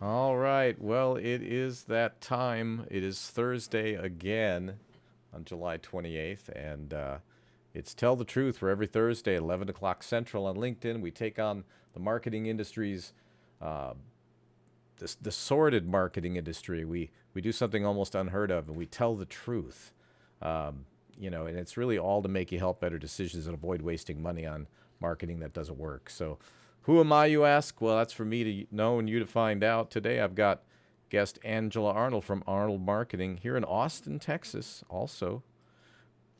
All right. Well, it is that time. It is Thursday again on July 28th, and it's Tell the Truth, where every Thursday at 11 o'clock Central on LinkedIn, we take on the marketing industry's, uh, the sordid marketing industry. We do something almost unheard of, and we tell the truth. And it's really all to make you help better decisions and avoid wasting money on marketing that doesn't work. So, who am I, you ask? Well, that's for me to know and you to find out. Today, I've got guest Angela Arnold from Arnold Marketing here in Austin, Texas. Also,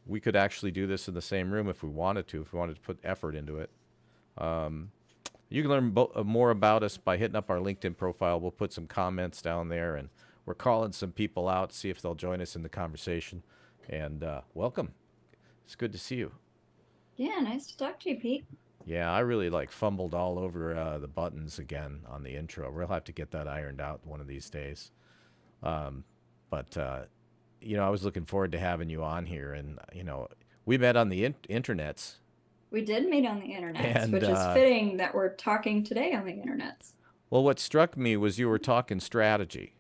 we could actually do this in the same room if we wanted to, put effort into it. You can learn more about us by hitting up our LinkedIn profile. We'll put some comments down there, and we're calling some people out to see if they'll join us in the conversation. And welcome. It's good to see you. Yeah, nice to talk to you, Pete. Yeah, I really fumbled all over the buttons again on the intro. We'll have to get that ironed out one of these days. Um, but I was looking forward to having you on here, and we met on the internets, We did meet on the internets, and which is fitting that we're talking today on the internets. well, what struck me was you were talking strategy.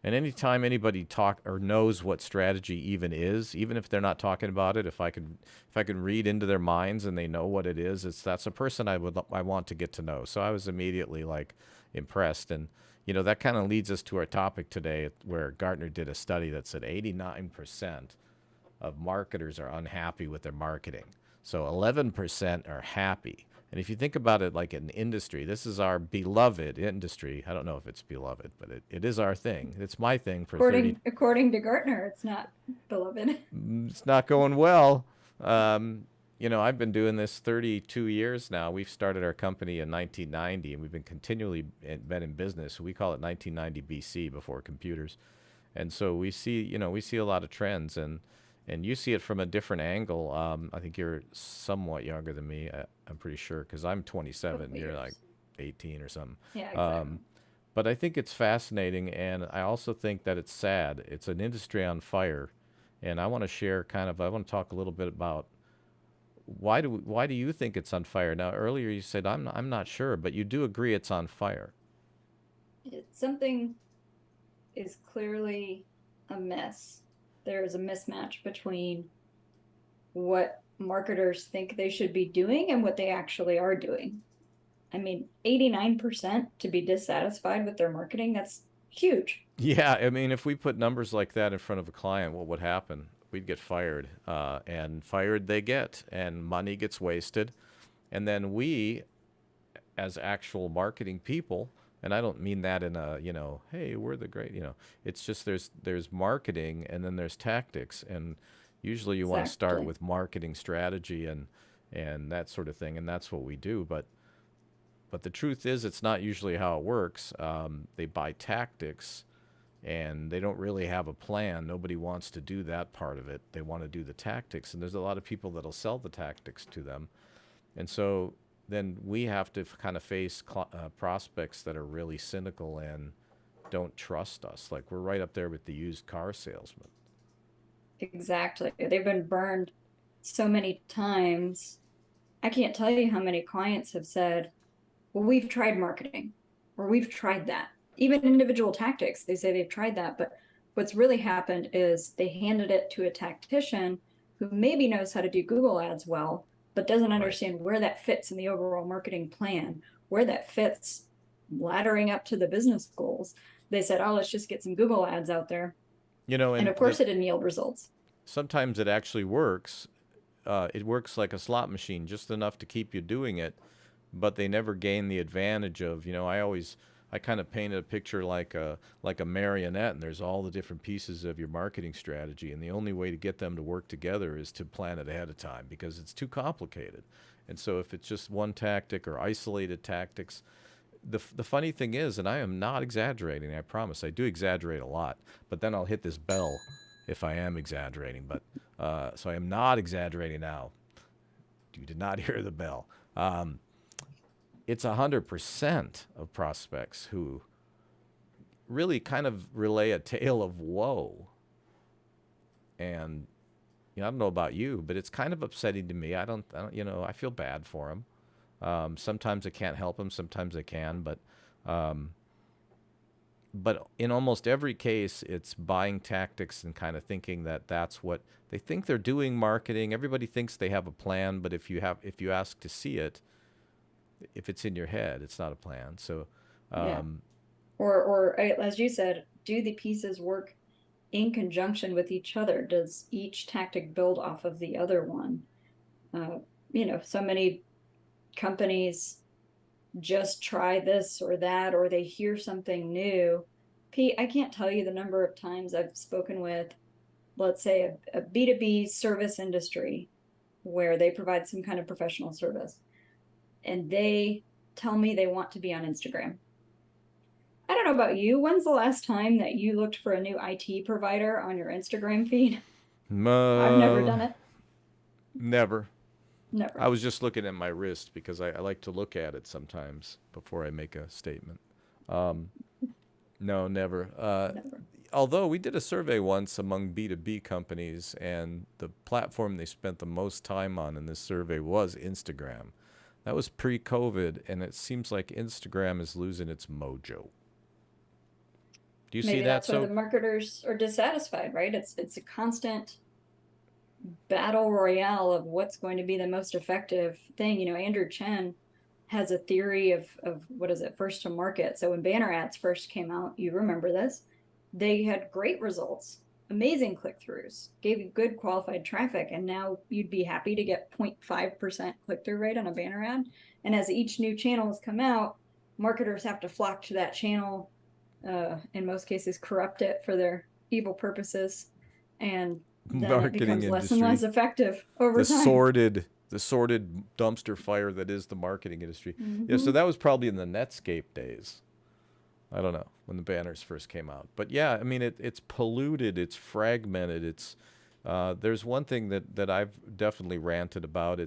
And anytime anybody talk or knows what strategy even is, even if they're not talking about it, if I can read into their minds and they know what it is, that's a person I want to get to know. So I was immediately impressed, and that kind of leads us to our topic today, where Gartner did a study that said 89% of marketers are unhappy with their marketing. So 11% are happy. And if you think about it like an industry, this is our beloved industry. I don't know if it's beloved, but it is our thing. It's my thing for 30. According to Gartner, it's not beloved. It's not going well. I've been doing this 32 years now. We've started our company in 1990, and we've been continually been in business. We call it 1990 BC, before computers. And so we see a lot of trends, and you see it from a different angle. I think you're somewhat younger than me. I'm pretty sure, because I'm 27. Couple You're like years. 18 or something. Yeah, exactly. Um, but I think it's fascinating, and I also think that it's sad. It's an industry on fire, and I want to share I want to talk a little bit about why do you think it's on fire? Now, earlier you said I'm not sure, but you do agree it's on fire. Something is clearly amiss. There is a mismatch between what marketers think they should be doing and what they actually are doing. I mean, 89% to be dissatisfied with their marketing, that's huge. Yeah, I mean, if we put numbers like that in front of a client, what would happen? We'd get fired, and fired they get, and money gets wasted, and then we, as actual marketing people, and I don't mean that in a, hey, we're the great, it's just there's marketing, and then there's tactics, and usually you want to start Exactly. with marketing strategy and that sort of thing, and that's what we do. But the truth is, it's not usually how it works. They buy tactics, and they don't really have a plan. Nobody wants to do that part of it. They want to do the tactics, and there's a lot of people that'll sell the tactics to them. And so then we have to kind of face prospects that are really cynical and don't trust us. Like, we're right up there with the used car salesman. Exactly. They've been burned so many times. I can't tell you how many clients have said, well, we've tried marketing or we've tried that. Even individual tactics, they say they've tried that. But what's really happened is they handed it to a tactician who maybe knows how to do Google ads well, but doesn't Right. understand where that fits in the overall marketing plan, where that fits laddering up to the business goals. They said, oh, let's just get some Google ads out there. And And of course, it didn't yield results. sometimes it actually works. It works like a slot machine, just enough to keep you doing it, but they never gain the advantage of, I kind of painted a picture like a marionette, and there's all the different pieces of your marketing strategy, and the only way to get them to work together is to plan it ahead of time, because it's too complicated. And so if it's just one tactic or isolated tactics, the funny thing is, and I am not exaggerating, I promise, I do exaggerate a lot, but then I'll hit this bell if I am exaggerating. But so I am not exaggerating now. You did not hear the bell. It's 100% of prospects who really kind of relay a tale of woe. And I don't know about you, but it's kind of upsetting to me. I feel bad for them. Sometimes I can't help them, sometimes I can, but but in almost every case, it's buying tactics and kind of thinking that that's what they think they're doing marketing. Everybody thinks they have a plan, but if you ask to see it, if it's in your head, it's not a plan. So, Yeah. um, Or as you said, do the pieces work in conjunction with each other? Does each tactic build off of the other one? So many companies just try this or that, or they hear something new. Pete, I can't tell you the number of times I've spoken with, let's say, a B2B service industry where they provide some kind of professional service, and they tell me they want to be on Instagram. I don't know about you. When's the last time that you looked for a new IT provider on your Instagram feed? I've never uh, done it. never. I Never. was just looking at my wrist because I like to look at it sometimes before I make a statement. Um, no, never. Never. Although we did a survey once among B2B companies, and the platform they spent the most time on in this survey was Instagram. That was pre-COVID, and it seems like Instagram is losing its mojo. Do you see Maybe that? that's why the So, marketers are dissatisfied, right? It's a constant battle royale of what's going to be the most effective thing. Andrew Chen has a theory of what is it, first to market. So when banner ads first came out, you remember this, they had great results, amazing click-throughs, gave you good qualified traffic, and now you'd be happy to get 0.5% click-through rate on a banner ad. And as each new channel has come out, marketers have to flock to that channel, in most cases corrupt it for their evil purposes, and then it marketing becomes less and less industry, effective over the time. sordid dumpster fire that is the marketing industry. Yeah, so Mm-hmm. that was probably in the Netscape days. I don't know when the banners first came out, but yeah, I mean it's polluted, it's fragmented. There's one thing that I've definitely ranted about.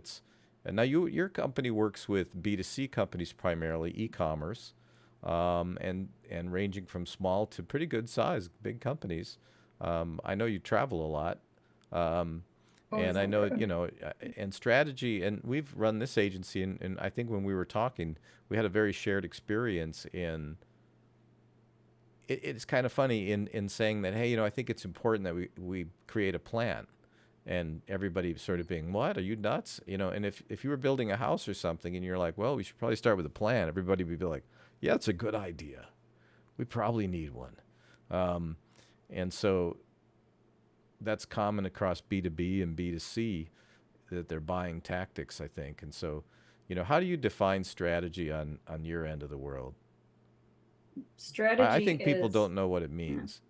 And now your company works with B2C companies primarily, e-commerce, and ranging from small to pretty good size, big companies. I know you travel a lot, um, Always and I on the know road. and strategy. And we've run this agency, and I think when we were talking, we had a very shared experience in it's kind of funny in saying that, hey, I think it's important that we create a plan, and everybody sort of being, what, are you nuts? And if you were building a house or something and you're like, well, we should probably start with a plan, everybody would be like, yeah, it's a good idea. We probably need one. Um, and so that's common across B2B and B2C, that they're buying tactics, I think. And so, how do you define strategy on your end of the world? I Strategy think people is, don't know what it yeah. means.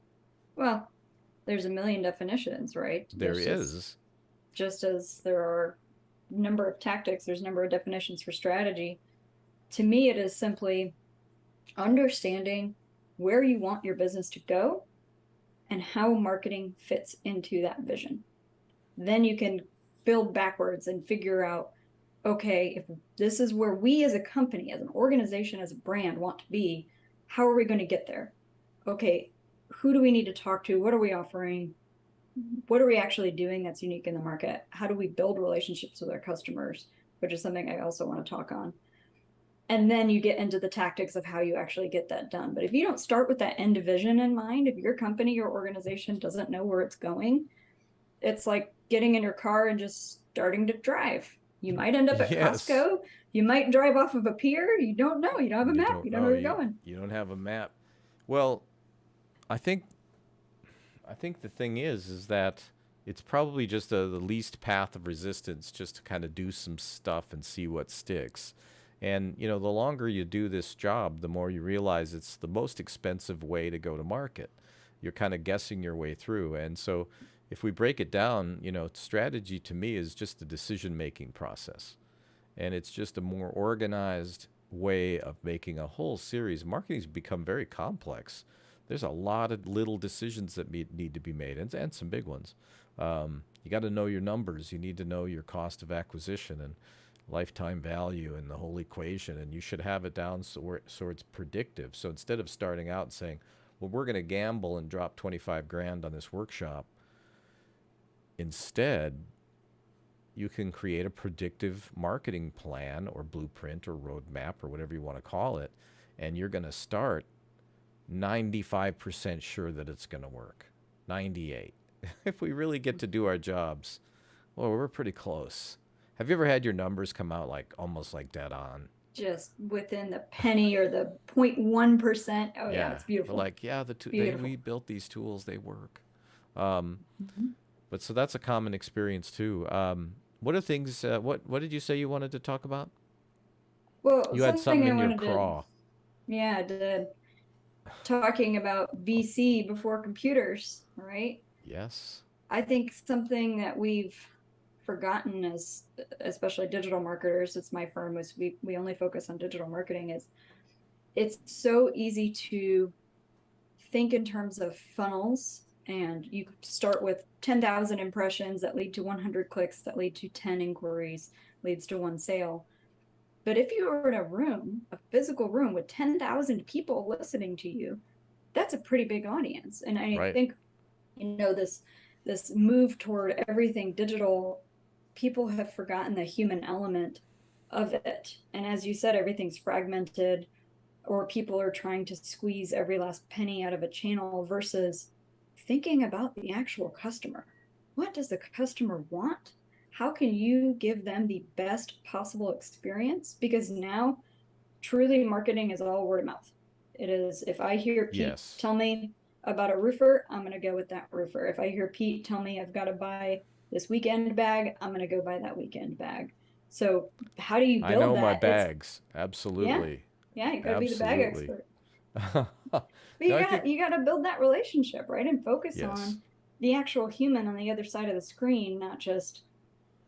Well, there's a million definitions, right? There There's is. just as there are number of tactics, there's a number of definitions for strategy. To me, it is simply understanding where you want your business to go and how marketing fits into that vision. Then you can build backwards and figure out, okay, if this is where we as a company, as an organization, as a brand want to be, how are we going to get there? Okay, who do we need to talk to? What are we offering? What are we actually doing that's unique in the market? How do we build relationships with our customers, which is something I also want to talk on. And then you get into the tactics of how you actually get that done. But if you don't start with that end vision in mind, if your company, your organization doesn't know where it's going, it's like getting in your car and just starting to drive. You might end up at Yes. Costco. You might drive off of a pier. You don't know. You don't have a You map. don't You don't know know. where you're going. You don't have a map. Well, I think I think the thing is that it's probably just the least path of resistance, just to kind of do some stuff and see what sticks. And the longer you do this job, the more you realize it's the most expensive way to go to market. You're kind of guessing your way through. And so if we break it down, strategy to me is just the decision-making process. And it's just a more organized way of making a whole series. Marketing's become very complex. There's a lot of little decisions that need to be made, and some big ones. You got to know your numbers. You need to know your cost of acquisition and lifetime value and the whole equation, and you should have it down so it's predictive. So instead of starting out and saying, well, we're going to gamble and drop 25 grand on this workshop, instead, you can create a predictive marketing plan or blueprint or roadmap or whatever you want to call it, and you're going to start 95% sure that it's going to work. 98. If we really get to do our jobs, well, we're pretty close. Have you ever had your numbers come out like almost like dead on? Just within the penny or the 0.1%. Oh yeah, it's We're beautiful. like, yeah, Beautiful. we built these tools, they work. Um, Mhm. but so that's a common experience too. What are things? What did you say you wanted to talk about? Well, You had something something I in your wanted to, craw. yeah, I did. Talking about VC before computers, right? Yes. I think something that we've forgotten as especially digital marketers, it's my firm, is we only focus on digital marketing, is it's so easy to think in terms of funnels, and you start with 10,000 impressions that lead to 100 clicks that lead to 10 inquiries, leads to one sale. But if you are in a room, a physical room with 10,000 people listening to you, that's a pretty big audience. And I Right. think, this move toward everything digital, people have forgotten the human element of it. And as you said, everything's fragmented, or people are trying to squeeze every last penny out of a channel versus thinking about the actual customer. What does the customer want? How can you give them the best possible experience? Because now truly marketing is all word of mouth. It is, if I hear Pete Yes. tell me about a roofer, I'm going to go with that roofer. If I hear Pete tell me I've got to buy this weekend bag, I'm going to go buy that weekend bag. So how do you I build know my that? It's, bags. yeah, Absolutely. yeah, you got to be the bag Absolutely. expert. No, But I think you got to build that relationship, right? And focus yes. on the actual human on the other side of the screen, not just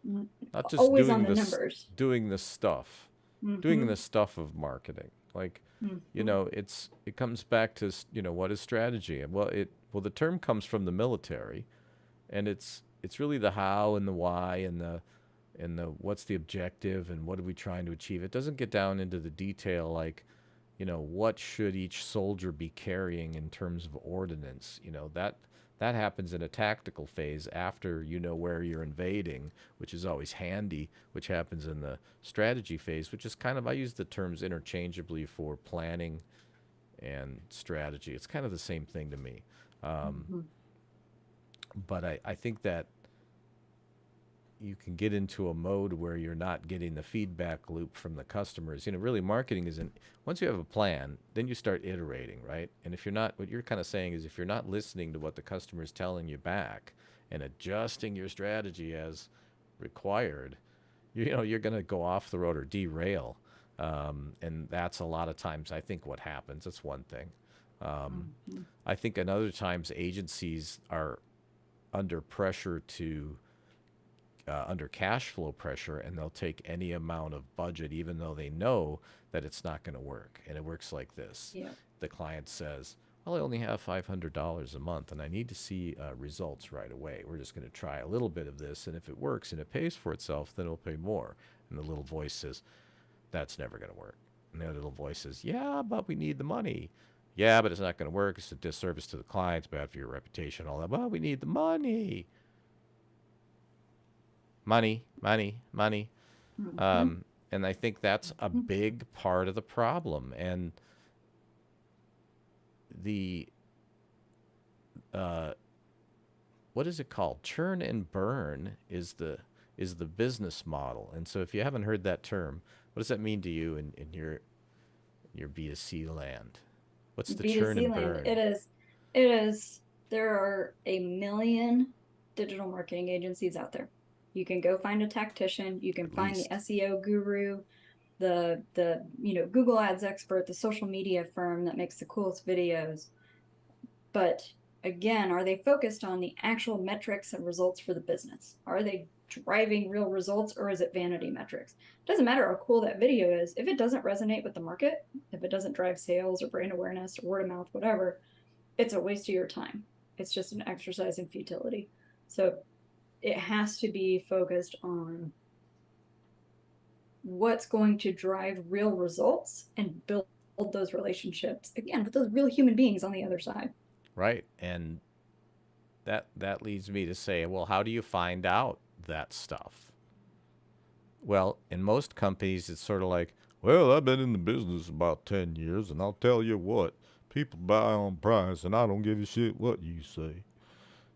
Not just always on the numbers. doing the stuff, doing Mm-hmm. the stuff of marketing. Like, Mm-hmm. it comes back to what is strategy, and well the term comes from the military, and it's really the how and the why and the what's the objective and what are we trying to achieve. It doesn't get down into the detail like, what should each soldier be carrying in terms of ordnance. That happens in a tactical phase after you know where you're invading, which is always handy, which happens in the strategy phase, which is kind of, I use the terms interchangeably for planning and strategy. It's kind of the same thing to me. Um, Mm-hmm. but I think that you can get into a mode where you're not getting the feedback loop from the customers. Really marketing isn't, once you have a plan, then you start iterating, right? And if you're not, what you're kind of saying is if you're not listening to what the customer is telling you back and adjusting your strategy as required, you're going to go off the road or derail. And that's a lot of times, I think, what happens. That's one thing. Mm-hmm. I think another times agencies are under pressure under cash flow pressure, and they'll take any amount of budget, even though they know that it's not going to work. And it works like this: Yeah. the client says, "Well, I only have $500 a month, and I need to see results right away. We're just going to try a little bit of this, and if it works and it pays for itself, then it'll pay more." And the little voice says, "That's never going to work." And the other little voice says, "Yeah, but we need the money." "Yeah, but it's not going to work. It's a disservice to the client. It's bad for your reputation, all that." "Well, we need the money." Money, money, money. Mm-hmm. And I think that's a big part of the problem. And the, uh, what is it called? Churn and burn is the business model. And so if you haven't heard that term, what does that mean to you in your B2C land? What's the churn B2C and land. burn? It is, there are a million digital marketing agencies out there. You can go find a tactician, you can At find the least. SEO guru, the Google Ads expert, the social media firm that makes the coolest videos. But again, are they focused on the actual metrics and results for the business? Are they driving real results, or is it vanity metrics? It doesn't matter how cool that video is. If it doesn't resonate with the market, if it doesn't drive sales or brand awareness or word of mouth, whatever, it's a waste of your time. It's just an exercise in futility. So it has to be focused on what's going to drive real results and build those relationships again with those real human beings on the other side. Right. And that leads me to say, well, how do you find out that stuff? Well, in most companies, it's sort of like, well, I've been in the business about 10 years, and I'll tell you what, People buy on price, and I don't give a shit what you say.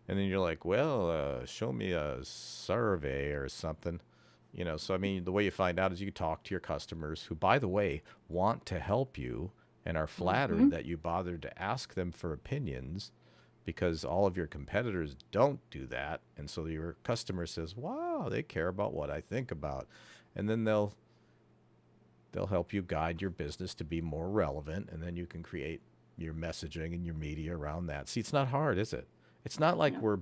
And then you're like, well, show me a survey or something. So I mean, the way you find out is you talk to your customers who, by the way, want to help you and are Mm-hmm. flattered that you bothered to ask them for opinions because all of your competitors don't do that. And so your customer says, wow, they care about what I think about. And then they'll help you guide your business to be more relevant, and then you can create your messaging and your media around that. See, it's not hard, is it? It's not like No, we're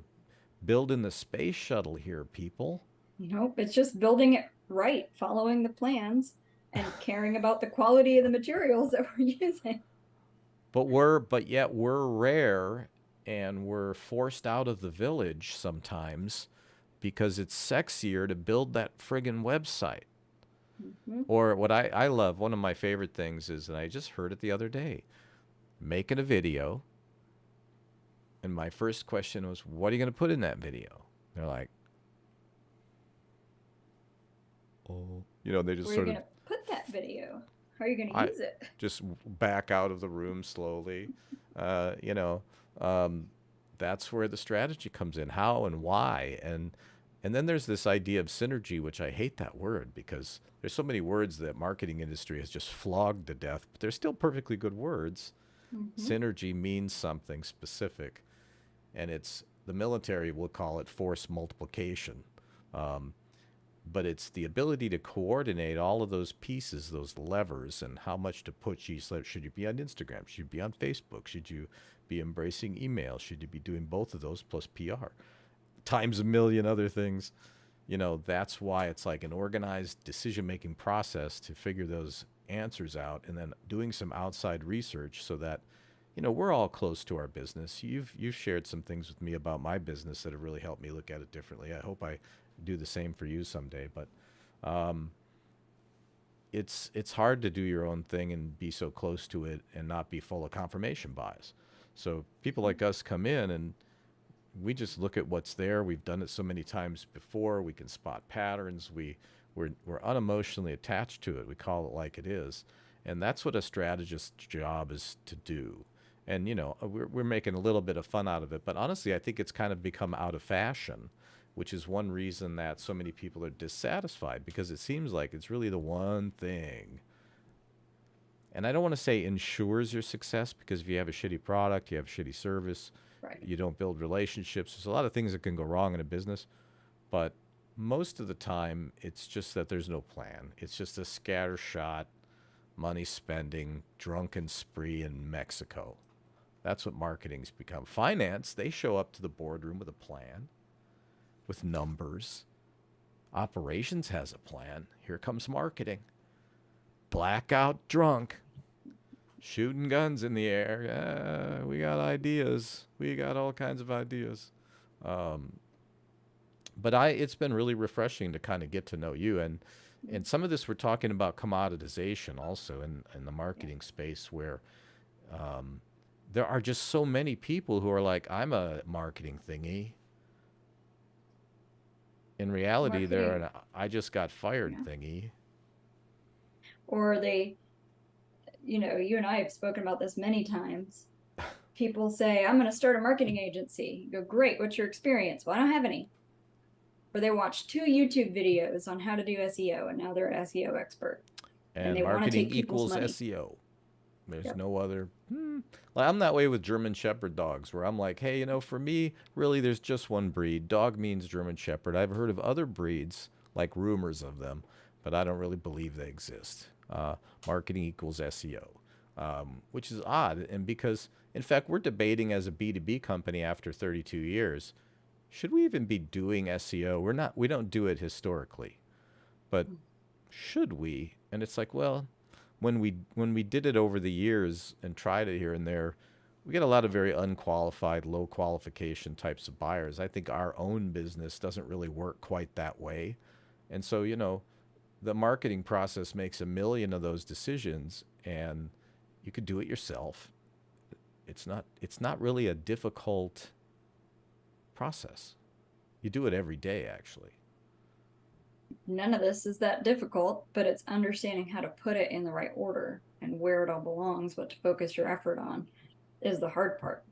building the space shuttle here, people. nope. It's just building it right, following the plans, and caring about the quality of the materials that we're using. But yet we're rare, and we're forced out of the village sometimes because it's sexier to build that friggin' website. Mm-hmm. Or what I love, one of my favorite things is, and I just heard it the other day, making a video. And my first question was, what are you going to put in that video? They're like, oh, they just Where are you sort of, going to put that video? How are you going to I use it? just back out of the room slowly. Uh, you know, um, that's where the strategy comes in, how and why. And then there's this idea of synergy, which I hate that word because there's so many words that marketing industry has just flogged to death, but they're still perfectly good words. Mm-hmm. Synergy means something specific, and it's the military will call it force multiplication. Um, but it's the ability to coordinate all of those pieces, those levers, and how much to push each lever. Should you be on Instagram? Should you be on Facebook? Should you be embracing email? Should you be doing both of those plus PR? Times a million other things. That's why it's like an organized decision making process to figure those answers out and then doing some outside research so that we're all close to our business. You've shared some things with me about my business that have really helped me look at it differently. I hope I do the same for you someday. But um, it's hard to do your own thing and be so close to it and not be full of confirmation bias. So people like us come in and we just look at what's there. We've done it so many times before. We can spot patterns. We're unemotionally attached to it. We call it like it is, and that's what a strategist's job is to do. And we're making a little bit of fun out of it, but honestly, I think it's kind of become out of fashion, which is one reason that so many people are dissatisfied because it seems like it's really the one thing. And I don't want to say ensures your success because if you have a shitty product, you have a shitty service, Right. you don't build relationships. There's a lot of things that can go wrong in a business, but most of the time, it's just that there's no plan. It's just a scattershot, money spending, drunken spree in Mexico. That's what marketing's become. Finance, they show up to the boardroom with a plan, with numbers. Operations has a plan. Here comes marketing. Blackout drunk, shooting guns in the air. Yeah, we got ideas. We got all kinds of ideas. Um, but it's been really refreshing to kind of get to know you, and some of this we're talking about commoditization also in the Yeah. marketing space where um, there are just so many people who are like, I'm a marketing thingy. In reality, they're Marketing. an I just got fired Yeah. thingy. Or they, you and I have spoken about this many times. People say, I'm going to start a marketing agency. You go, great. What's your experience? Well, I don't have any. Or they watch 2 YouTube videos on how to do SEO, and now they're an SEO expert. And And they want to marketing take people's equals money. SEO. There's Yep. no other. Like, I'm that way with German Shepherd dogs, where I'm like, hey, for me, really, there's just one breed. Dog means German Shepherd. I've heard of other breeds, like rumors of them, but I don't really believe they exist. Marketing equals SEO, which is odd. And because, in fact, we're debating as a B2B company after 32 years, should we even be doing SEO? We don't do it historically, but should we? And it's like, well, when we did it over the years and tried it here and there, we get a lot of very unqualified, low qualification types of buyers. I think our own business doesn't really work quite that way. And so, the marketing process makes a million of those decisions and you could do it yourself. It's not really a difficult process. You do it every day actually. None of this is that difficult, but it's understanding how to put it in the right order and where it all belongs, what to focus your effort on. is the hard part.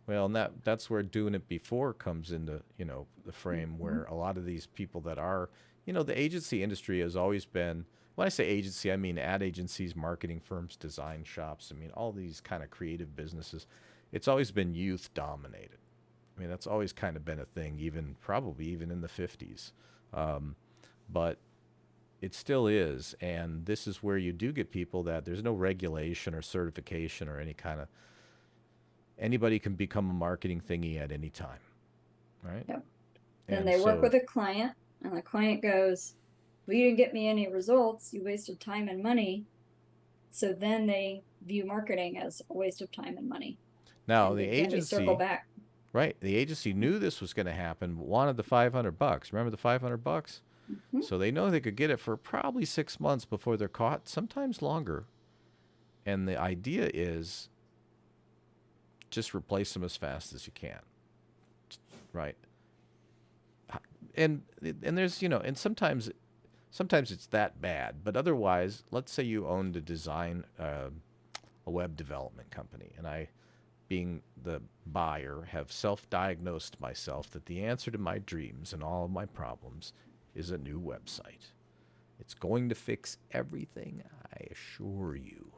Well, and that's where doing it before comes into, the frame, Mhm. where a lot of these people that are, the agency industry has always been, when I say agency, I mean ad agencies, marketing firms, design shops, I mean, all these kind of creative businesses. It's always been youth dominated. I mean, that's always kind of been a thing, probably even in the 50s. Um, but it still is. And this is where you do get people that there's no regulation or certification or any kind of, anybody can become a marketing thingy at any time, right? Yep. Then And they work so, with a client, and the client goes, well, you didn't get me any results. You wasted time and money. So then they view marketing as a waste of time and money. now And the again, we circle agency, back. right? The agency knew this was going to happen, but wanted the $500. Remember the $500? Mhm. So they know they could get it for probably 6 months before they're caught, sometimes longer. And the idea is just replace them as fast as you can, right? And there's, and sometimes it's that bad, but otherwise, let's say you owned a web development company, and I, being the buyer, have self-diagnosed myself that the answer to my dreams and all of my problems is a new website. It's going to fix everything, I assure you.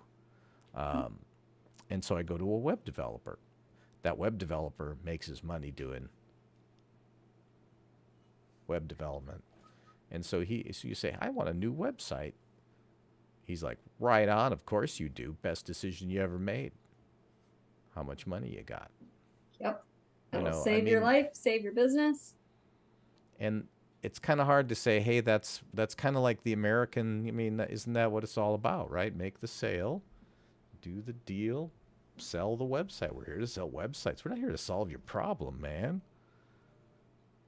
And so I go to a web developer. That web developer makes his money doing web development. And so you say, I want a new website. He's like, right on, of course you do. Best decision you ever made. How much money you got? Yep. You It'll know, I save your mean, life, save your business. and it's kind of hard to say, hey, that's kind of like the American. I mean, isn't that what it's all about, right? Make the sale, do the deal, sell the website. We're here to sell websites. We're not here to solve your problem, man.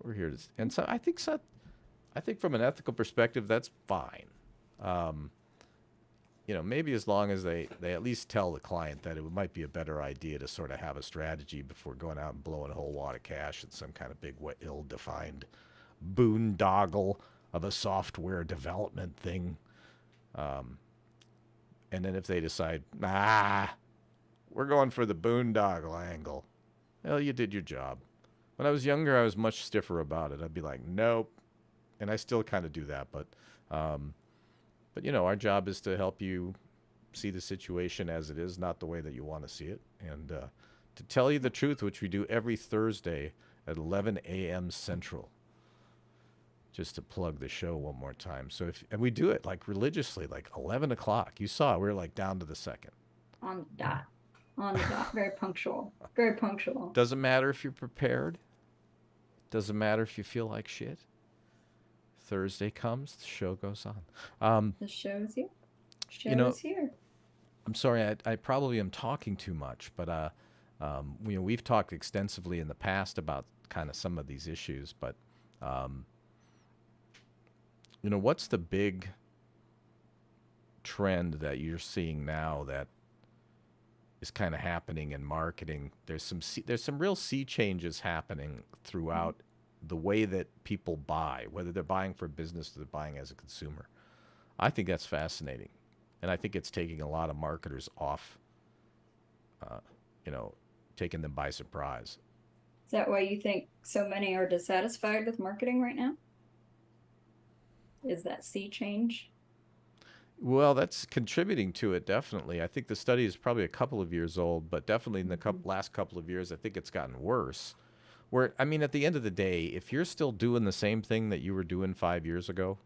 We're here to, and so I think from an ethical perspective, that's fine. Um, maybe as long as they at least tell the client that it might be a better idea to sort of have a strategy before going out and blowing a whole wad of cash at some kind of big, ill-defined boondoggle of a software development thing. And then if they decide, we're going for the boondoggle angle, well, you did your job. When I was younger, I was much stiffer about it. I'd be like, nope. And I still kind of do that, um, but our job is to help you see the situation as it is, not the way that you want to see it. And to tell you the truth, which we do every Thursday at 11 a.m. Central, just to plug the show one more time. So and we do it like religiously, like 11 o'clock. You saw we were like down to the second. On the dot. On the dot. Very punctual. Very punctual. Doesn't matter if you're prepared. Doesn't matter if you feel like shit. Thursday comes, the show goes on. The show's here. You know, Show's here. I'm sorry, I probably am talking too much, but we've talked extensively in the past about kind of some of these issues, but what's the big trend that you're seeing now that is kind of happening in marketing? There's some real sea changes happening throughout the way that people buy, whether they're buying for business or they're buying as a consumer. I think that's fascinating. And I think it's taking a lot of marketers off, taking them by surprise. Is that why you think so many are dissatisfied with marketing right now? Is that sea change? Well, that's contributing to it, definitely. I think the study is probably a couple of years old, but definitely in the last couple of years, I think it's gotten worse. Where, I mean, at the end of the day, if you're still doing the same thing that you were doing 5 years ago,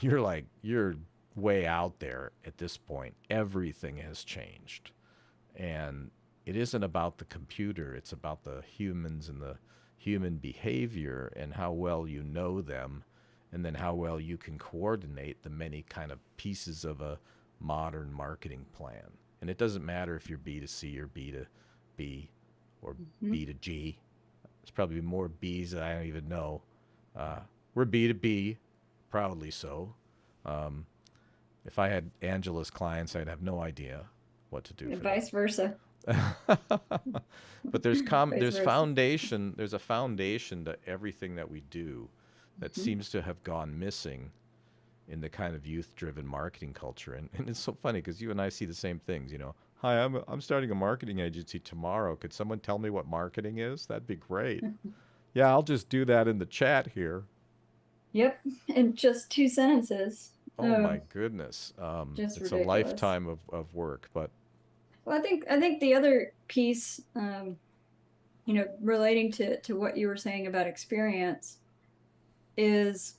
you're way out there at this point. Everything has changed. And it isn't about the computer, it's about the humans and the human behavior and how well you know them, and then how well you can coordinate the many kind of pieces of a modern marketing plan. And it doesn't matter if you're B2C or B2B or B2G. There's probably more B's that I don't even know. We're B2B, proudly so. If I had Angela's clients, I'd have no idea what to do And for vice versa. But there's Vice versa. foundation. There's a foundation to everything that we do that seems to have gone missing in the kind of youth-driven marketing culture. And it's so funny because you and I see the same things. Hi, I'm starting a marketing agency tomorrow. Could someone tell me what marketing is? That'd be great. Yeah, I'll just do that in the chat here. Yep, in just 2 sentences. Oh Oh, my goodness. just It's a ridiculous. lifetime of work, but Well, I think the other piece, relating to what you were saying about experience, is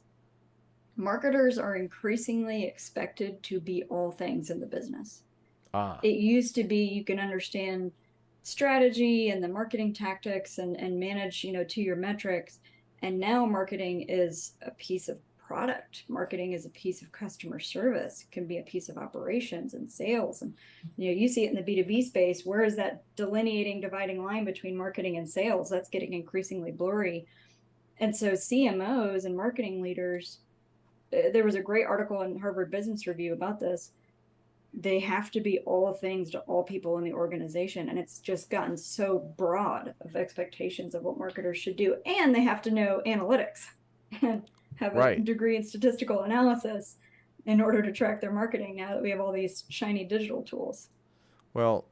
marketers are increasingly expected to be all things in the business. ah, It used to be you can understand strategy and the marketing tactics and manage, to your metrics. And now marketing is a piece of product. Marketing is a piece of customer service, it can be a piece of operations and sales. And you see it in the B2B space. Where is that delineating, dividing line between marketing and sales? That's getting increasingly blurry. And so CMOs and marketing leaders, there was a great article in Harvard Business Review about this. They have to be all things to all people in the organization. And it's just gotten so broad of expectations of what marketers should do. And they have to know analytics and have a right. degree in statistical analysis in order to track their marketing now that we have all these shiny digital tools. Well,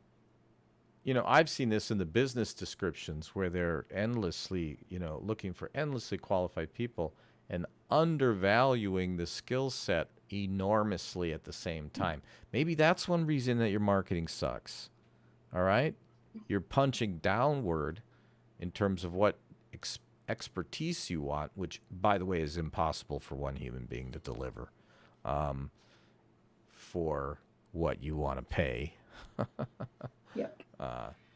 I've seen this in the business descriptions where they're endlessly, looking for endlessly qualified people and undervaluing the skill set enormously at the same time. Maybe that's one reason that your marketing sucks. All right? You're punching downward in terms of what expertise you want, which, by the way, is impossible for one human being to deliver um, for what you want to pay. Yep.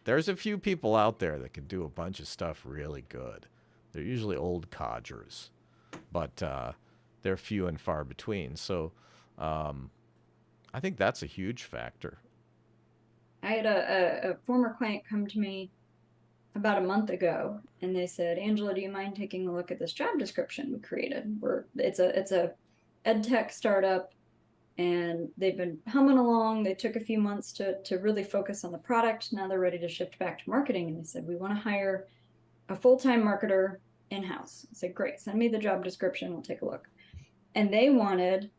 There's a few people out there that can do a bunch of stuff really good. They're usually old codgers, but they're few and far between. So I think that's a huge factor. I had a former client come to me about a month ago, and they said, Angela, do you mind taking a look at this job description we created? It's a ed tech startup, and they've been humming along. They took a few months to really focus on the product. Now they're ready to shift back to marketing. And they said, we want to hire a full-time marketer in-house. I said, great, send me the job description. We'll take a look. And they wanted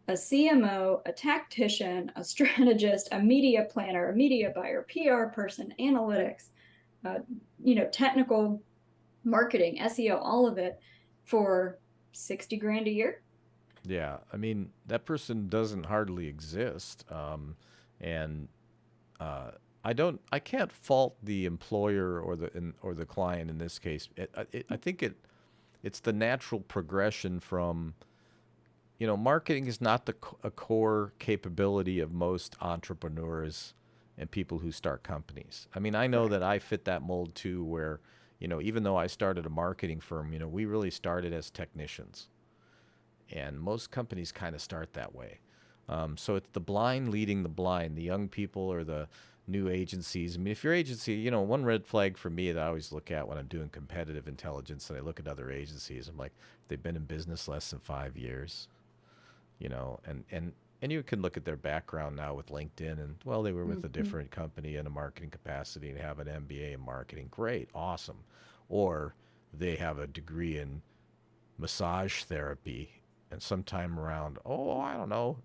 a CMO, a tactician, a strategist, a media planner, a media buyer, PR person, analytics, technical marketing, SEO, all of it for 60 grand a year. Yeah, I mean that person doesn't hardly exist, and uh, I can't fault the employer or the client in this case. I think it's the natural progression from, marketing is not a core capability of most entrepreneurs and people who start companies. I mean, I know that Correct. I fit that mold too, where, even though I started a marketing firm, we really started as technicians. And most companies kind of start that way. So it's the blind leading the blind, the young people or the new agencies. I mean, if your agency, one red flag for me that I always look at when I'm doing competitive intelligence and I look at other agencies, I'm like, they've been in business less than 5 years, and you can look at their background now with LinkedIn and, well, they were with a Mm-hmm. different company in a marketing capacity and have an MBA in marketing. Great, awesome. Or they have a degree in massage therapy and sometime around, I don't know,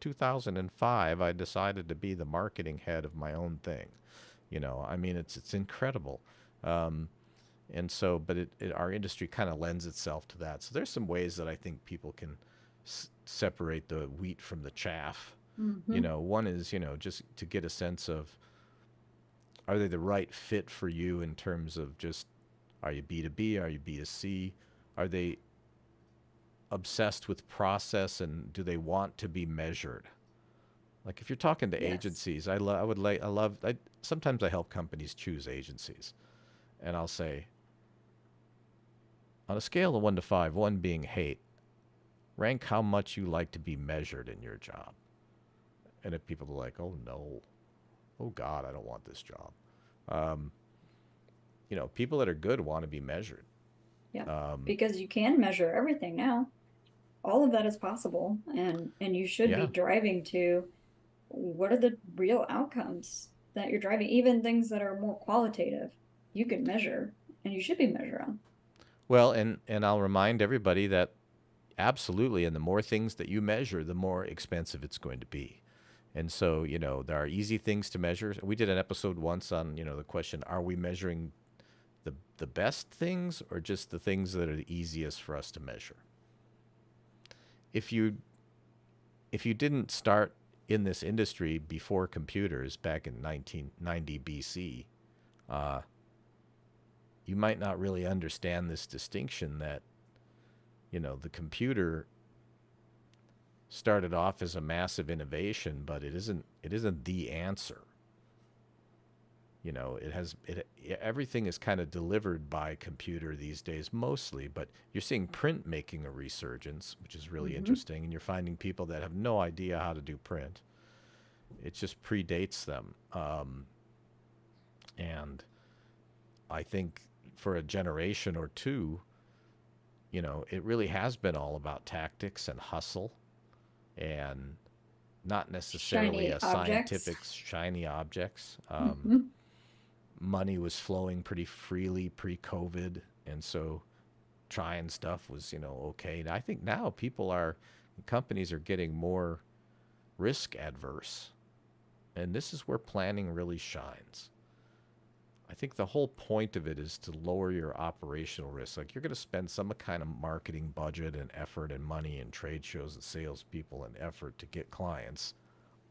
2005, I decided to be the marketing head of my own thing. I mean, it's incredible. Um, and so, but our industry kind of lends itself to that. So there's some ways that I think people can separate the wheat from the chaff. Mm-hmm. One is, just to get a sense of, are they the right fit for you in terms of just, are you B2B? Are you B2C? Are they obsessed with process and do they want to be measured? Like if you're talking to Yes. agencies, sometimes I help companies choose agencies. And I'll say, on a scale of 1 to 5, 1 being hate, rank how much you like to be measured in your job. And if people are like, oh no, oh God, I don't want this job. Um, people that are good want to be measured. Yeah. Um, Because you can measure everything now. All of that is possible. And you should be yeah. driving to what are the real outcomes that you're driving, even things that are more qualitative, you can measure and you should be measuring. Well, and I'll remind everybody that absolutely, and the more things that you measure, the more expensive it's going to be. And so, there are easy things to measure. We did an episode once on, the question, are we measuring the best things or just the things that are the easiest for us to measure? If you didn't start in this industry before computers back in 1990 BC, you might not really understand this distinction that, the computer started off as a massive innovation, but it isn't the answer. Everything is kind of delivered by computer these days mostly, but you're seeing print making a resurgence, which is really interesting, and you're finding people that have no idea how to do print. It just predates them. And I think for a generation or two, it really has been all about tactics and hustle and not necessarily Shiny scientific objects. shiny objects. Mhm. Money was flowing pretty freely pre-COVID, and so trying stuff was, okay. And I think now companies are getting more risk adverse, and this is where planning really shines. I think the whole point of it is to lower your operational risk. Like, you're going to spend some kind of marketing budget and effort and money and trade shows and salespeople and effort to get clients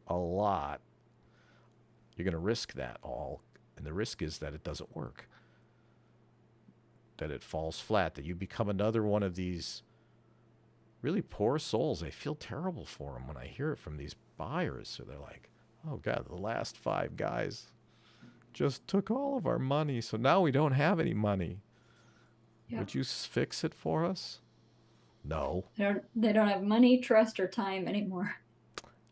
a lot. You're going to risk that all. And the risk is that it doesn't work, that it falls flat, that you become another one of these really poor souls. I feel terrible for them when I hear it from these buyers. So they're like, oh, God, the last 5 guys just took all of our money, so now we don't have any money. Yeah. Would you fix it for us? No. They don't have money, trust, or time anymore.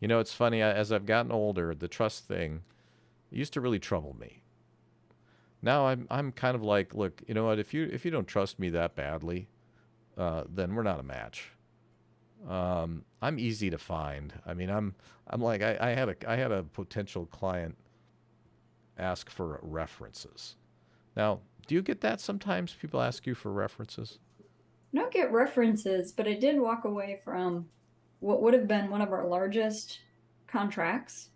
It's funny, as I've gotten older, the trust thing used to really trouble me. Now I'm kind of like, look, you know what? If you don't trust me that badly, then we're not a match. I'm easy to find. I mean, I'm like, I had a potential client ask for references. Now, do you get that sometimes? People ask you for references? I don't get references, but I did walk away from what would have been one of our largest contracts.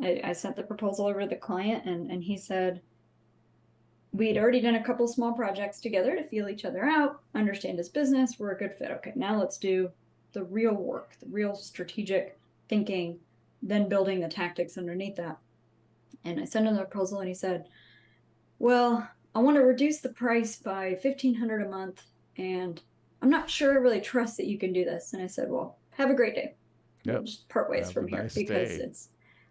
I sent the proposal over to the client, and he said, we'd already done a couple small projects together to feel each other out, understand his business, we're a good fit. Okay, now let's do the real work, the real strategic thinking, then building the tactics underneath that. And I sent him the proposal, and he said, well, I want to reduce the price by $1,500 a month, and I'm not sure I really trust that you can do this. And I said, well, have a great day. Yep. We'll just part ways Have from a here, nice because day. it's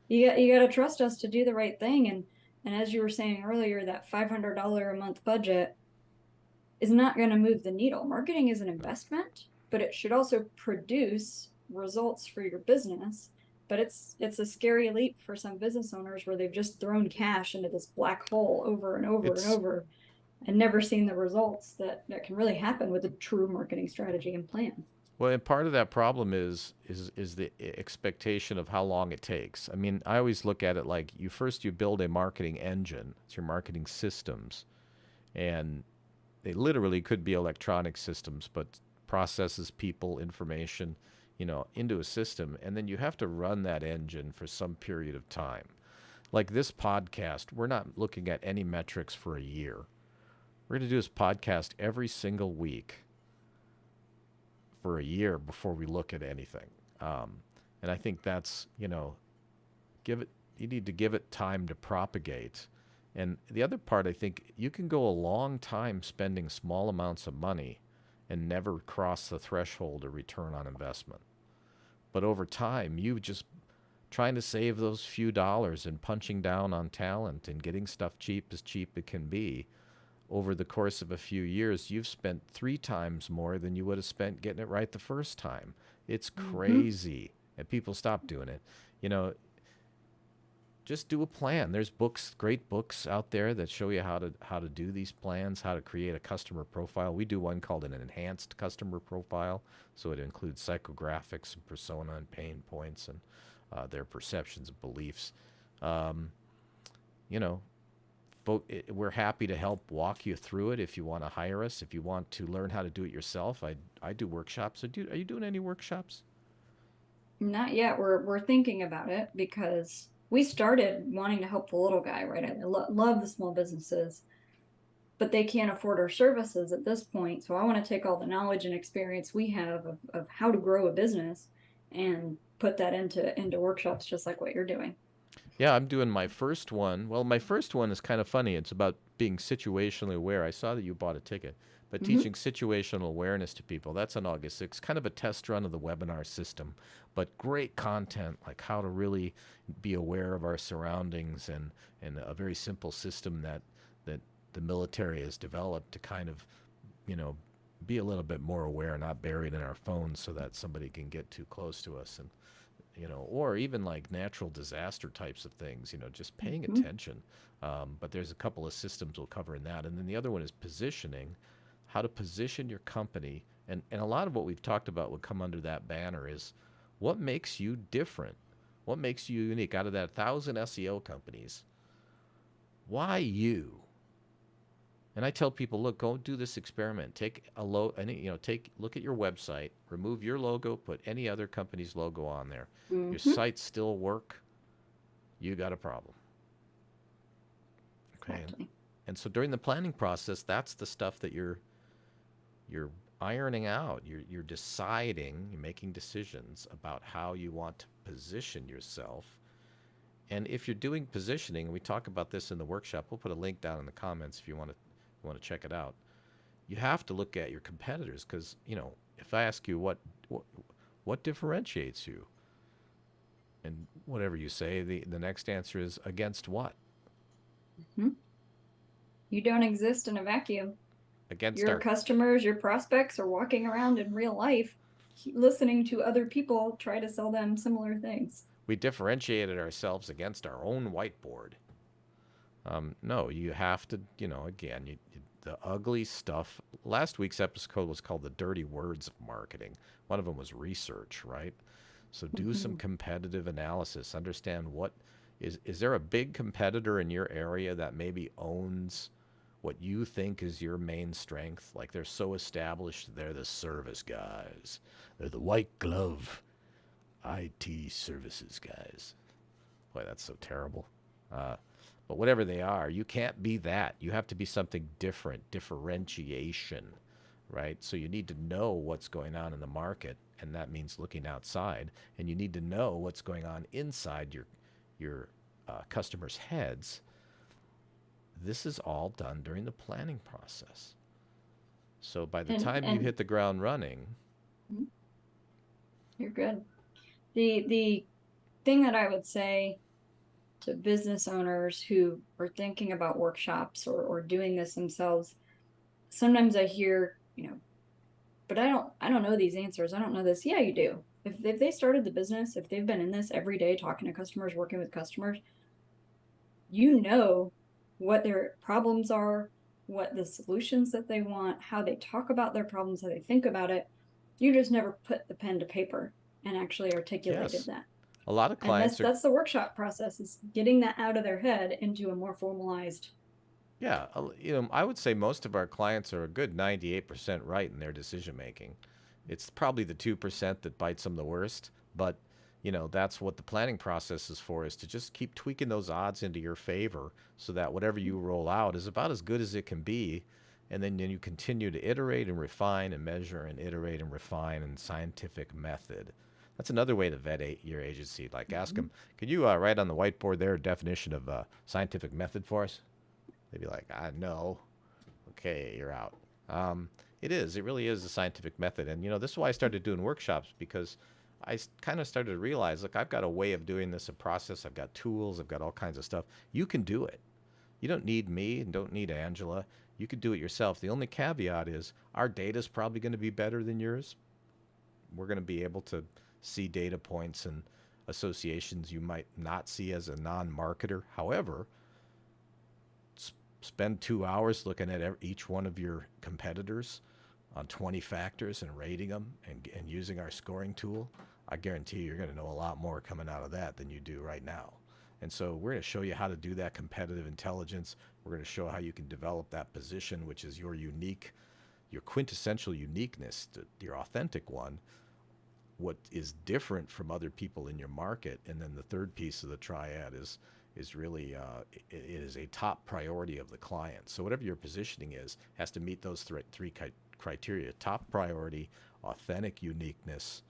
you got to trust us to do the right thing. And as you were saying earlier, that $500 a month budget is not going to move the needle. Marketing is an investment, but it should also produce results for your business. But it's a scary leap for some business owners where they've just thrown cash into this black hole over and over and over and never seen the results that can really happen with a true marketing strategy and plan. Well, and part of that problem is the expectation of how long it takes. I mean, I always look at it like you build a marketing engine. It's your marketing systems, and they literally could be electronic systems, but processes people, information, into a system, and then you have to run that engine for some period of time. Like this podcast, we're not looking at any metrics for a year. We're going to do this podcast every single week for a year before we look at anything. And I think that's, you need to give it time to propagate. And the other part, I think you can go a long time spending small amounts of money and never cross the threshold of return on investment. But over time, you just trying to save those few dollars and punching down on talent and getting stuff cheap as cheap it can be, over the course of a few years, you've spent 3 times more than you would have spent getting it right the first time. It's crazy. And people stop doing it. Just do a plan. There's great books out there that show you how to do these plans, how to create a customer profile. We do one called an enhanced customer profile. So it includes psychographics and persona and pain points and their perceptions and beliefs. We're happy to help walk you through it if you want to hire us. If you want to learn how to do it yourself, I do workshops. Are you doing any workshops? Not yet. We're thinking about it because we started wanting to help the little guy, right? I love the small businesses, but they can't afford our services at this point. So I want to take all the knowledge and experience we have of how to grow a business and put that into workshops, just like what you're doing. Yeah, I'm doing my first one. Well, my first one is kind of funny. It's about being situationally aware. I saw that you bought a ticket, but Mm-hmm. teaching situational awareness to people. That's on August 6th. Kind of a test run of the webinar system, but great content like how to really be aware of our surroundings and a very simple system that the military has developed to kind of, you know, be a little bit more aware, not buried in our phones so that somebody can get too close to us. And or even like natural disaster types of things, just paying Mm-hmm. attention. But there's a couple of systems we'll cover in that. And then the other one is positioning, how to position your company. And a lot of what we've talked about would come under that banner is what makes you different? What makes you unique? Out of that 1,000 SEO companies, why you? And I tell people, look, go do this experiment. Take a look at your website, remove your logo, put any other company's logo on there. Your Mm-hmm. sites still work. You got a problem. Okay. Exactly. And so during the planning process, that's the stuff that you're ironing out. You're deciding, you're making decisions about how you want to position yourself. And if you're doing positioning, and we talk about this in the workshop, we'll put a link down in the comments if you want to check it out. You have to look at your competitors because, if I ask you what differentiates you, and whatever you say, the next answer is against what? Mm-hmm. You don't exist in a vacuum. Against Your our customers, your prospects are walking around in real life, listening to other people try to sell them similar things. we differentiated ourselves against our own whiteboard. No, you have to, again, the ugly stuff. Last week's episode was called The Dirty Words of Marketing. One of them was research, right? So do some Mm-hmm. competitive analysis. Understand is there a big competitor in your area that maybe owns what you think is your main strength? Like they're so established, they're the service guys. They're the white glove IT services guys. Boy, that's so terrible. Uh, but whatever they are, you can't be that. You have to be something different, differentiation, right? So you need to know what's going on in the market, and that means looking outside. And you need to know what's going on inside your customers' heads. This is all done during the planning process. So by the And time you and hit the ground running, you're good. The thing that I would say to business owners who are thinking about workshops or doing this themselves, sometimes I hear, but I don't know these answers. I don't know this. Yeah, you do. If they started the business, if they've been in this every day talking to customers, working with customers, you know what their problems are, what the solutions that they want, how they talk about their problems, how they think about it. You just never put the pen to paper and actually articulated yes, that. a lot of And that's clients are. that's the workshop process, is getting that out of their head into a more formalized. Yeah, I would say most of our clients are a good 98% right in their decision making. It's probably the 2% that bites them the worst, but that's what the planning process is for, is to just keep tweaking those odds into your favor so that whatever you roll out is about as good as it can be. And then you continue to iterate and refine and measure and iterate and refine in scientific method. That's another way to vet your agency. Like ask Mhm. them, can you write on the whiteboard there a definition of scientific method for us? They'd be like, I know. Okay, you're out. It is. It really is a scientific method. And, this is why I started doing workshops, because I kind of started to realize, look, I've got a way of doing this, a process. I've got tools. I've got all kinds of stuff. You can do it. You don't need me and don't need Angela. You could do it yourself. The only caveat is our data is probably going to be better than yours. We're going to be able to see data points and associations you might not see as a non-marketer. However, spend 2 hours looking at each one of your competitors on 20 factors and rating them and using our scoring tool, I guarantee you're going to know a lot more coming out of that than you do right now. And so we're going to show you how to do that competitive intelligence. We're going to show how you can develop that position, which is your quintessential uniqueness, your authentic one, what is different from other people in your market. And then the third piece of the triad is really it is a top priority of the client. So whatever your positioning is has to meet those three criteria: top priority, authentic uniqueness,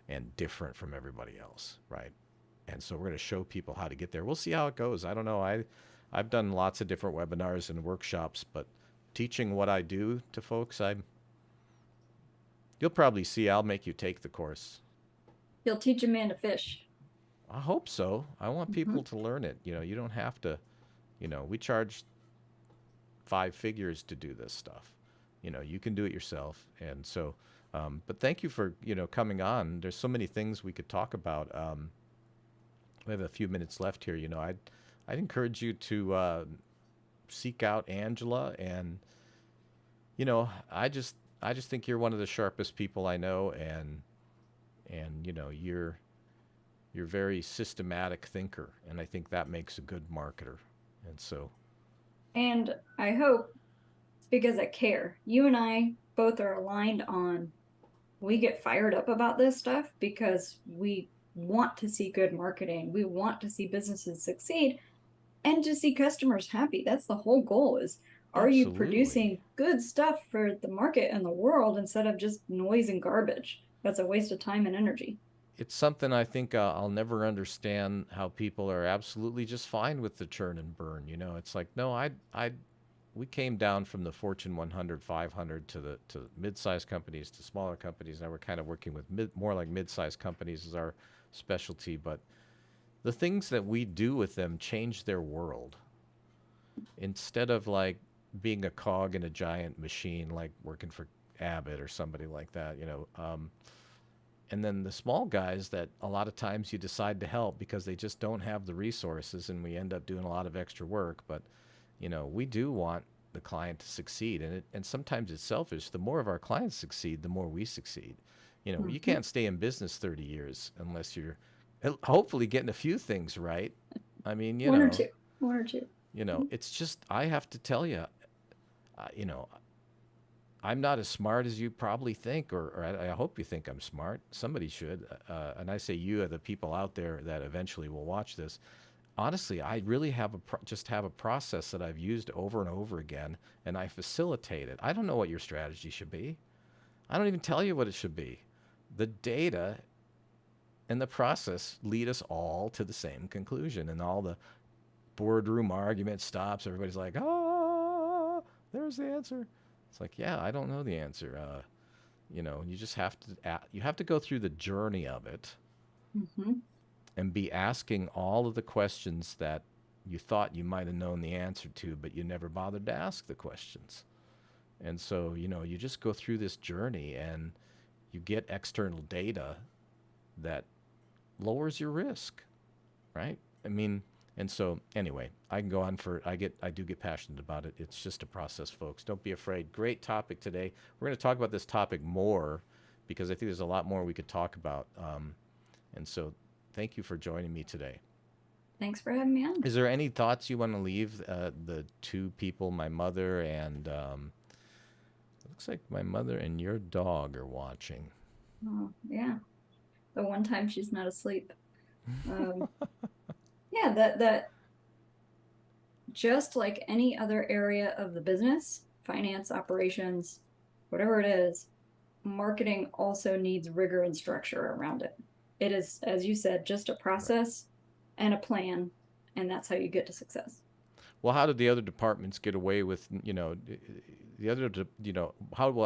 and different from everybody else, right? And so we're going to show people how to get there. We'll see how it goes. I don't know. I've done lots of different webinars and workshops, but teaching what I do to folks, you'll probably see I'll make you take the course. You'll teach a man to fish. I hope so. I want people to learn it. You don't have to, we charge 5 figures to do this stuff. You can do it yourself. And so, but thank you for, coming on. There's so many things we could talk about. We have a few minutes left here. I'd encourage you to seek out Angela, and I just think you're one of the sharpest people I know, and you're a very systematic thinker, and I think that makes a good marketer. And so, and I hope it's because I care. You and I both are aligned on, we get fired up about this stuff because we want to see good marketing. We want to see businesses succeed and to see customers happy. That's the whole goal is, are you producing good stuff for the market and the world instead of just noise and garbage? That's a waste of time and energy. It's something I think I'll never understand, how people are absolutely just fine with the churn and burn. It's like, no, we came down from the Fortune 100, 500 to mid-sized companies to smaller companies. Now we're kind of working with more like mid-sized companies as our specialty, but the things that we do with them change their world. Instead of like being a cog in a giant machine, like working for Abbott or somebody like that, and then the small guys that a lot of times you decide to help because they just don't have the resources, and we end up doing a lot of extra work. But, we do want the client to succeed, and sometimes it's selfish. The more of our clients succeed, the more we succeed. You can't stay in business 30 years unless you're hopefully getting a few things right. I mean, one or two. It's just, I have to tell you, I'm not as smart as you probably think, or I hope you think I'm smart. Somebody should. And I say you are the people out there that eventually will watch this. Honestly, I really have a process that I've used over and over again, and I facilitate it. I don't know what your strategy should be. I don't even tell you what it should be. The data and the process lead us all to the same conclusion, and all the boardroom argument stops. Everybody's like, there's the answer. It's like, yeah, I don't know the answer. You just have to go through the journey of it, and be asking all of the questions that you thought you might have known the answer to, but you never bothered to ask the questions. And so, you just go through this journey, and you get external data that lowers your risk, right? I mean, and so anyway, I can go on I do get passionate about it. It's just a process, folks. Don't be afraid. Great topic today. We're going to talk about this topic more because I think there's a lot more we could talk about. And so thank you for joining me today. Thanks for having me on. Is there any thoughts you want to leave the two people, my mother and it looks like my mother and your dog are watching? Oh, yeah. The one time she's not asleep. Yeah, that just like any other area of the business, finance, operations, whatever it is, marketing also needs rigor and structure around it. It is, as you said, just a process and a plan, and that's how you get to success. Well, how did the other departments get away with, I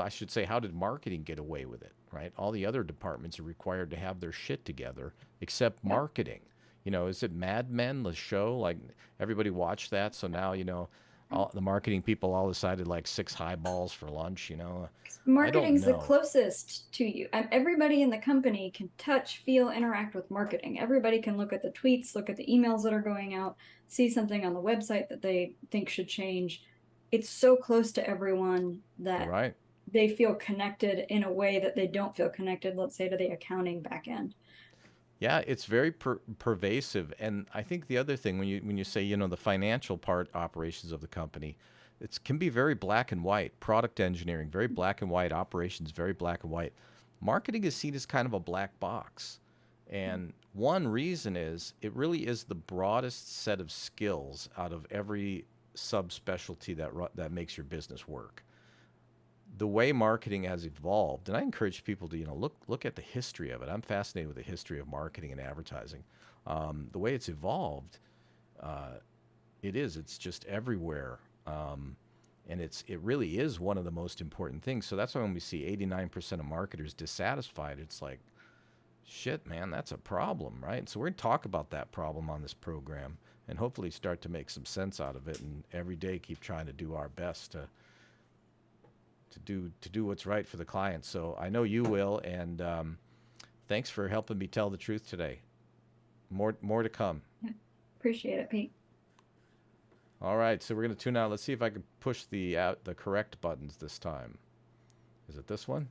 should say, how did marketing get away with it, right? All the other departments are required to have their shit together except marketing. Is it Mad Men, the show? Like, everybody watched that, so now, all the marketing people all decided like 6 highballs for lunch, Marketing's the closest to you. Everybody in the company can touch, feel, interact with marketing. Everybody can look at the tweets, look at the emails that are going out, see something on the website that they think should change. It's so close to everyone that they feel connected in a way that they don't feel connected, let's say, to the accounting back end. Yeah, it's very pervasive. And I think the other thing, when you say, the financial operations of the company, it can be very black and white. Product engineering, very black and white. Operations, very black and white. marketing is seen as kind of a black box. And one reason is it really is the broadest set of skills out of every subspecialty that makes your business work. The way marketing has evolved, and I encourage people to look at the history of it. I'm fascinated with the history of marketing and advertising. The way it's evolved, uh, it's just everywhere. And it really is one of the most important things. So that's why when we see 89% of marketers dissatisfied, it's like, shit, man, that's a problem, right? So we're going to talk about that problem on this program and hopefully start to make some sense out of it, and every day keep trying to do our best to do what's right for the client. So I know you will, and thanks for helping me tell the truth today. More to come. Yeah. Appreciate it, Pete. All right, so we're going to tune out. Let's see if I can push the correct buttons this time. Is it this one?